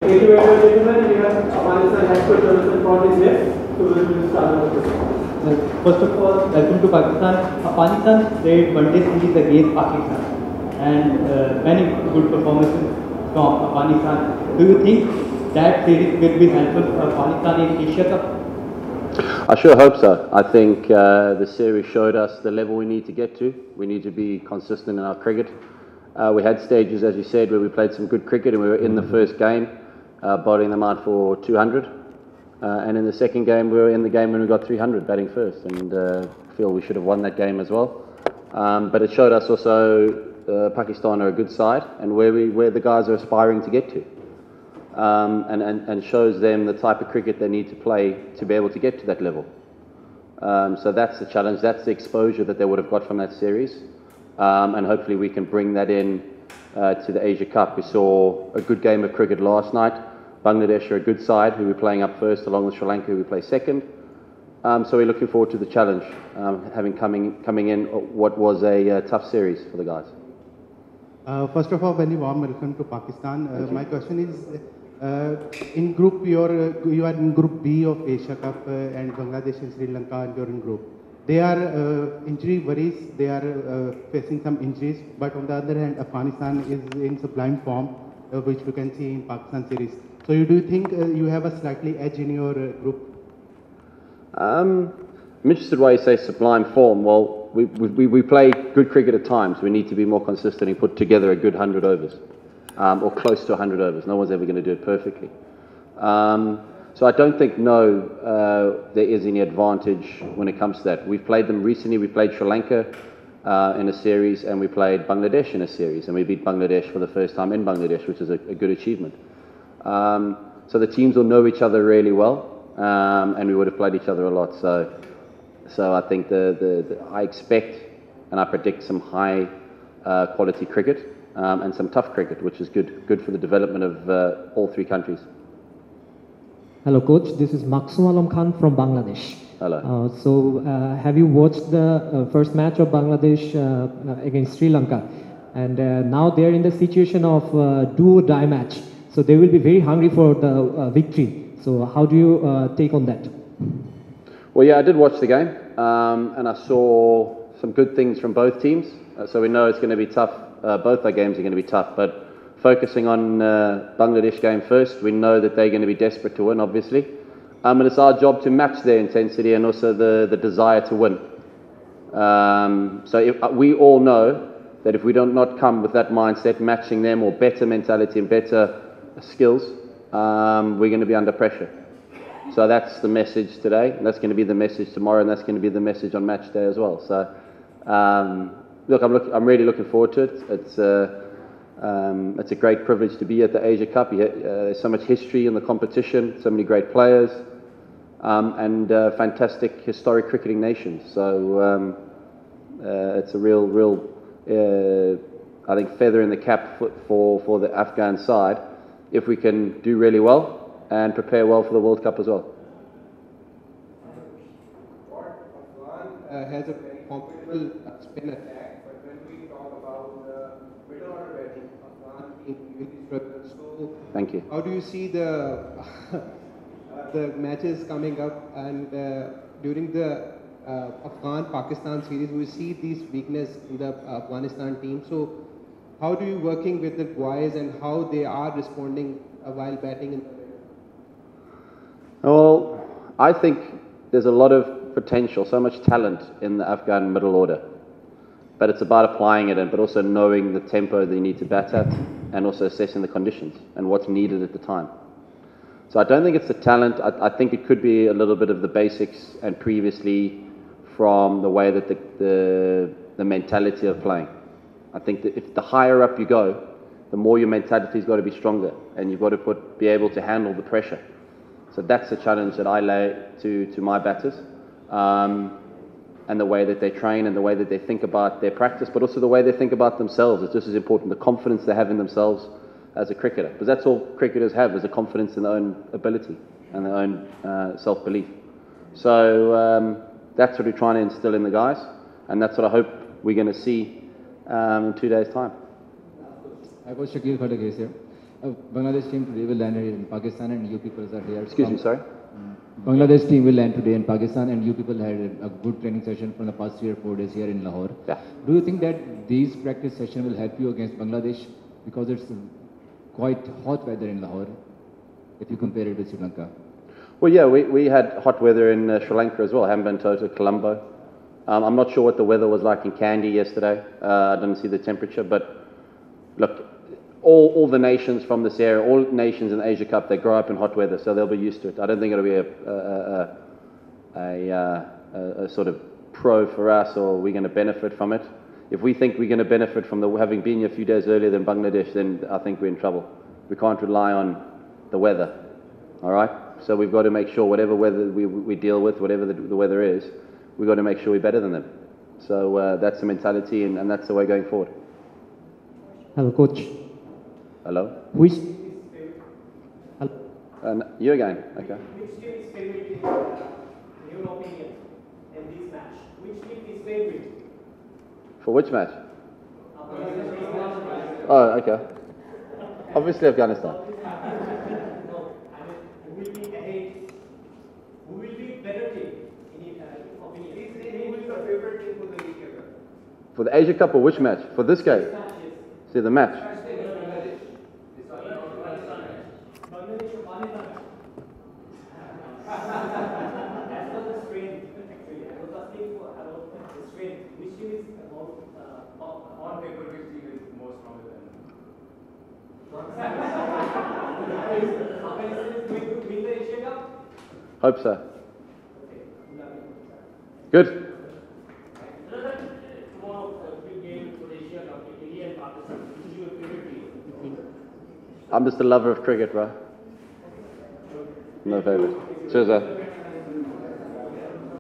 Thank you very much, gentlemen. We have Afghanistan expert Jonathan Trott is here, so we will start the question. First of all, welcome to Pakistan. Afghanistan played one-day series against Pakistan, and many good performances from Afghanistan. Do you think that series will be helpful for Afghanistan in Asia Cup? I sure hope so. I think the series showed us the level we need to get to. We need to be consistent in our cricket. We had stages, as you said, where we played some good cricket and we were in the first game, bowling them out for 200. And in the second game, we were in the game when we got 300 batting first, and feel we should have won that game as well. But it showed us also Pakistan are a good side and where the guys are aspiring to get to. And shows them the type of cricket they need to play to be able to get to that level. So that's the challenge, that's the exposure that they would have got from that series. And hopefully we can bring that in to the Asia Cup. We saw a good game of cricket last night. Bangladesh are a good side who we're playing up first, along with Sri Lanka who we play second. So we're looking forward to the challenge, having coming in what was a tough series for the guys. First of all, very warm welcome to Pakistan. My question is, in group, you are in Group B of Asia Cup, and Bangladesh and Sri Lanka are in group. They are injury worries, they are facing some injuries, but on the other hand, Afghanistan is in sublime form, which we can see in Pakistan series. So do you think you have a slightly edge in your group? I'm interested why you say sublime form. Well, we play good cricket at times. We need to be more consistent and put together a good 100 overs, or close to 100 overs. No one's ever going to do it perfectly. So I don't think, there is any advantage when it comes to that. We've played them recently. We played Sri Lanka in a series, and we played Bangladesh in a series, and we beat Bangladesh for the first time in Bangladesh, which is a good achievement. So the teams will know each other really well, and we would have played each other a lot. So I think I expect and I predict some high quality cricket and some tough cricket, which is good for the development of all three countries. Hello, coach. This is Maksum Alam Khan from Bangladesh. Hello. So, have you watched the first match of Bangladesh against Sri Lanka? And now they're in the situation of do-or-die match. So they will be very hungry for the victory. So how do you take on that? Well, yeah, I did watch the game, and I saw some good things from both teams. So we know it's going to be tough. Both our games are going to be tough, but focusing on Bangladesh game first, we know that they're going to be desperate to win, obviously. And it's our job to match their intensity and also the desire to win. So we all know that if we don't not come with that mindset, matching them, or better mentality and better skills, we're going to be under pressure. So that's the message today, and that's going to be the message tomorrow, and that's going to be the message on match day as well. So, look, I'm really looking forward to it. It's a great privilege to be at the Asia Cup. There's so much history in the competition, so many great players, and fantastic historic cricketing nations. So it's a real, I think, feather in the cap for the Afghan side if we can do really well and prepare well for the World Cup as well. Afghan has a very comfortable spin attack, but when we talk about middle order batting, Afghan team really struggles. So, thank you. How do you see the matches coming up, and during the Afghan-Pakistan series, we see these weakness in the Afghanistan team. So, how do you working with the guys and how they are responding while batting in the middle? Well, I think there's a lot of potential, so much talent in the Afghan middle order. But it's about applying it, but also knowing the tempo that you need to bat at, and also assessing the conditions and what's needed at the time. So I don't think it's the talent. I think it could be a little bit of the basics and previously from the way that the mentality of playing. I think that if the higher up you go, the more your mentality's got to be stronger, and you've got to be able to handle the pressure. So that's the challenge that I lay to my batters, and the way that they train and the way that they think about their practice, but also the way they think about themselves. It's just as important, the confidence they have in themselves as a cricketer, because that's all cricketers have, is a confidence in their own ability and their own self-belief. So that's what we're trying to instill in the guys, and that's what I hope we're going to see in 2 days' time. I was Shakil Khatagis here. Bangladesh team today will land in Pakistan and you people are here. Excuse me, sorry? Bangladesh team will land today in Pakistan and you people had a good training session from the past 3 or 4 days here in Lahore. Yeah. Do you think that these practice sessions will help you against Bangladesh? Because it's quite hot weather in Lahore if you compare it with Sri Lanka. Well, yeah, we had hot weather in Sri Lanka as well, Hambantota, Colombo. I'm not sure what the weather was like in Kandy yesterday. I didn't see the temperature, but look, all the nations from this area, all nations in the Asia Cup, they grow up in hot weather, so they'll be used to it. I don't think it'll be a sort of pro for us, or we're going to benefit from it. If we think we're going to benefit from having been here a few days earlier than Bangladesh, then I think we're in trouble. We can't rely on the weather, all right? So we've got to make sure whatever weather we deal with, whatever the weather is, we've got to make sure we're better than them. So that's the mentality, and that's the way going forward. Hello, coach. Hello? Which? You again, okay. Which team is favorite in your opinion in this match? Which team is favorite? For which match? Oh, okay. Obviously Afghanistan. No, I mean, who will be ahead? Who will be better team in your opinion? Who is your favorite team for the Asia Cup? For the Asia Cup or which match? For this game? See the match. Hope so. Good. I'm just a lover of cricket, bro. No favorite. Cheers,